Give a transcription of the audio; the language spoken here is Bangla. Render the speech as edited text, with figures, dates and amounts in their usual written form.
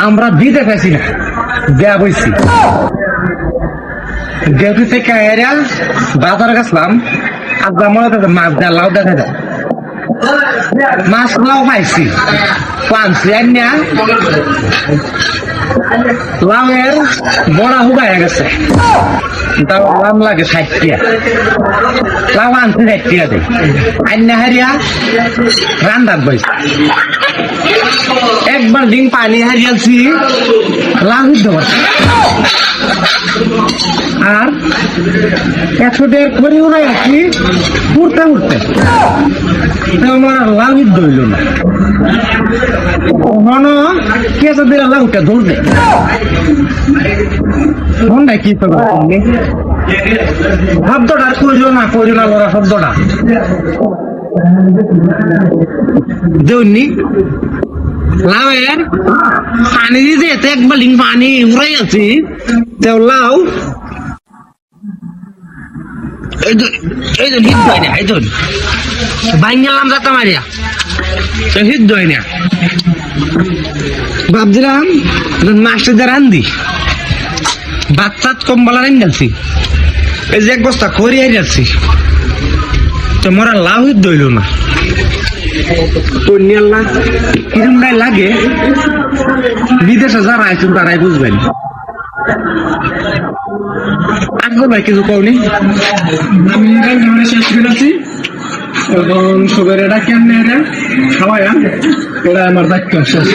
আমরা বিদে পাইছি না, দেয়া বইছি ডিউটি থেকে এরা বাজার গেছিলাম। আর মনে হচ্ছে মাছ দেয়, লাউ দেখা যায়, মাছ লাউ পাইছি পানছি আন্যা লাউয়ের বড়া হুগায় গেছে, তাও লাম লাগে 60 টাকা, লাউ আনছি 60 টাকা দেয় আন্যা হারিয়া রান্দার বইছে। একবার ডিং পানি হারিয়েছি, লাউ দিতে পারছি আর 100 টাকা করে উড়াই আছি উঠতে উঠতে, আমার লাউ দিতে হইল না। কখনো কেঁচা দিলে লাউটা ধরবে মনটা কি শব্দটা করিল না লড়া শব্দটা দেউনি লাউয়ের পানি দিতে এক বালিং পানি উড়াই আছি, তেও লাউ এই তো হিট হয় না, এই তো বাইন গেলাম যাতা মারিয়া হিট হয় না। ভাবছিলাম মাছটা দিয়ে রান্ধি, বাচ্চাত কম্বলা রান গেছি, এই যে এক বস্তা খড়ি হারি যাচ্ছি, তো মোরা লাউ হিট দইল না। কিরম গায়ে লাগে বিদেশে যারা আইসুন তারাই বুঝবেন। আসবো ভাই কিছু কওনি, আমি শেষ করেছি এবং সবের এটা কেমনে এটা খাওয়ায়া এটা আমার দায়িত্ব শেষ।